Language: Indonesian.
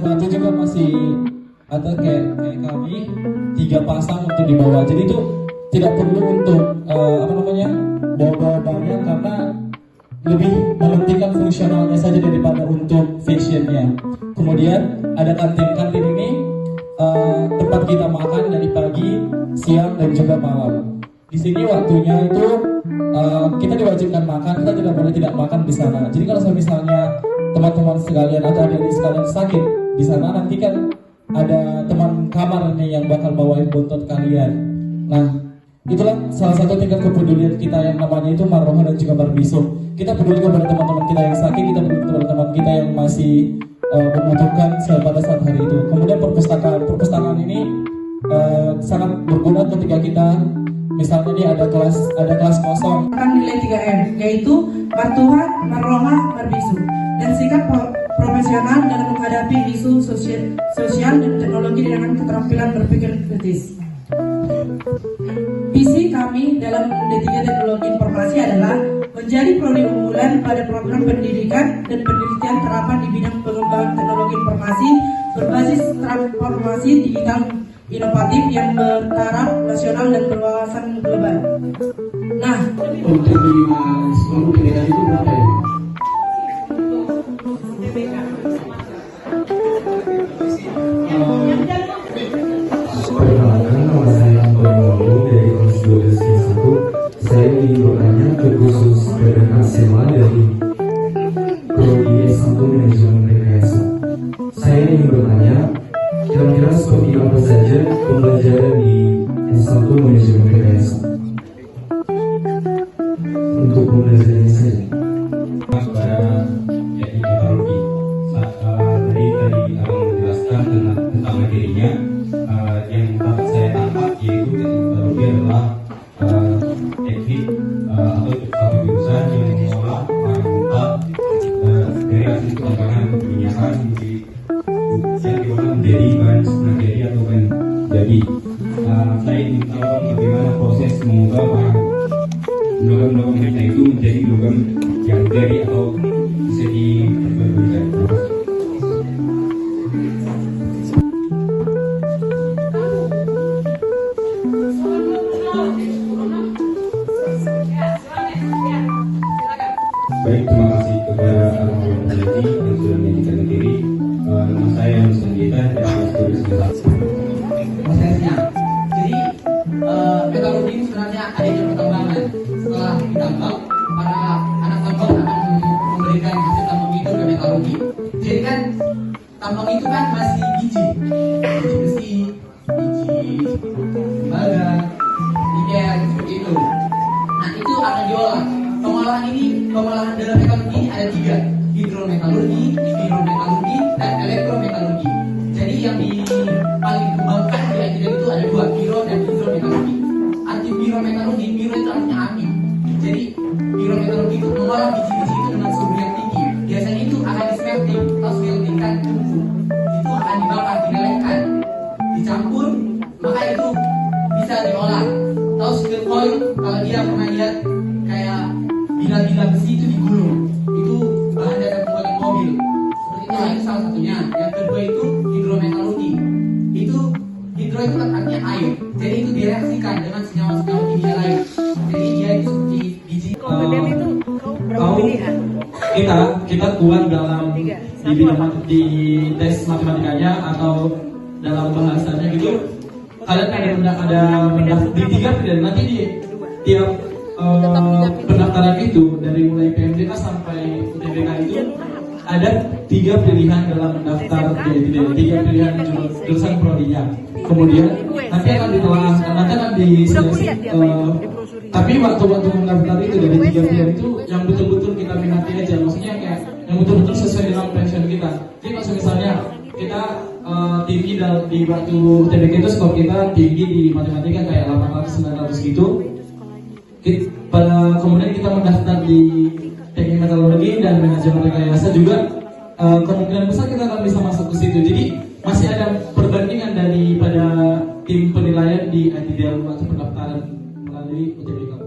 waktu juga masih ada kayak kami 3 pasang untuk dibawa. Jadi itu tidak perlu untuk bawa banyak karena lebih mementingkan fungsionalnya saja daripada untuk fashionnya. Kemudian ada kantin ini tempat kita makan dari pagi, siang dan juga malam. Di sini waktunya itu kita diwajibkan makan, kita tidak boleh tidak makan di sana. Jadi kalau misalnya teman-teman sekalian atau adik-adik sekalian sakit di sana, nanti kan ada teman kamar nih yang bakal bawain bontot kalian. Nah, itulah salah satu tingkat kepedulian kita yang namanya itu Marroha dan juga Barbiso. Kita peduli kepada teman-teman kita yang sakit, kita peduli kepada teman kita yang masih membutuhkan pada saat hari itu. Kemudian perpustakaan ini sangat berguna ketika kita misalnya nih ada kelas kosong. Nilai 3M, yaitu Martuhan, Marroha, Barbiso, dan sikap profesional dalam menghadapi isu sosial dan teknologi dengan keterampilan berpikir kritis. Visi kami dalam D3 Teknologi Informasi adalah menjadi prodi unggulan pada program pendidikan dan penelitian terapan di bidang pengembangan teknologi informasi berbasis transformasi digital inovatif yang bertaraf nasional dan berwawasan global. Nah, untuk 5 perbedaan itu berapa ya? Perkenalkan, nama saya Anton Maulu dari kelas 12 1. Saya ingin bertanya ke khusus badan SMA dari Prodi S1 Manajemen Rekayasa. Saya ingin bertanya, kira-kira seperti apa saja pembelajaran di S1 Manajemen Rekayasa? Untuk pembelajarannya saja. Pada teknik teknologi, tadi menjelaskan tentang materinya. Yang dapat saya tangkap yaitu teknik teknologi adalah teknik atau suatu jurusan yang mengolah bahan mentah dari hasil pengembangan keminyakan yang diolah menjadi bahan materi atau bahan jadi. Saya ingin tahu bagaimana proses mengubah bahan logam-logam mentah itu menjadi logam yang dari atau bisa diperjualbelikan. Baik, terima kasih kepada orang-orang peneliti yang sudah menyajikan materi. Nama saya Musa Gita dari kelas 12 prosesnya. Jadi metodologi ini sebenarnya adanya perkembangan. Setelah ditambang, para anak tambang akan memberikan hasil tambang itu ke metodologi. Jadi kan tambang itu kan masih biji besi, biji tembaga, nikel seperti itu. Nah itu akan diolah. Pengolahan dalam metalurgi ini ada 3, hidrometalurgi, hidrometalurgi, dan elektrometalurgi. Jadi yang paling dikembangkan di ITB itu ada 2, hidro dan hidrometalurgi. Arti hidrometalurgi, hidro itu artinya api. Jadi hidrometalurgi itu mengolah biji-biji itu dengan suhu yang tinggi. Biasanya itu akan di-smelting atau smeltingkan tungku. Itu akan dibakar, dilelehkan, dicampur, maka itu bisa diolah. Tahu steel coil, kalau dia pernah lihat kayak bila-bila besi itu digulung, itu bahan dasar pembuatan mobil. Seperti itu salah satunya. Yang kedua itu hidrometalurgi. Itu hidro itu kan artinya air. Jadi itu direaksikan dengan senyawa-senyawa kimia lain. Jadi dia itu seperti biji. Kita kuat dalam di tes matematikanya atau dalam bahasanya gitu. Kalian ada di 3 pilihan nanti di tiap pendaftaran itu dari mulai PMDK sampai UTBK itu ada 3 pilihan dalam mendaftar di 3 pilihan jurusan prodinya. Kemudian nanti akan ditelaah, nanti akan diseleksi. Tapi waktu mendaftar itu dari 3 pilihan itu yang betul-betul kita minati aja, maksudnya kayak yang betul-betul sesuai dengan passion kita. Jadi kalau misalnya kita tinggi di waktu UTBK itu skor kita tinggi di matematika kayak 800-900 gitu. Kemudian kita mendaftar di teknik metalurgi dan manajemen rekayasa juga kemungkinan besar kita akan bisa masuk ke situ. Jadi masih ada perbandingan daripada tim penilaian di ITDL waktu pendaftaran melalui UTBK.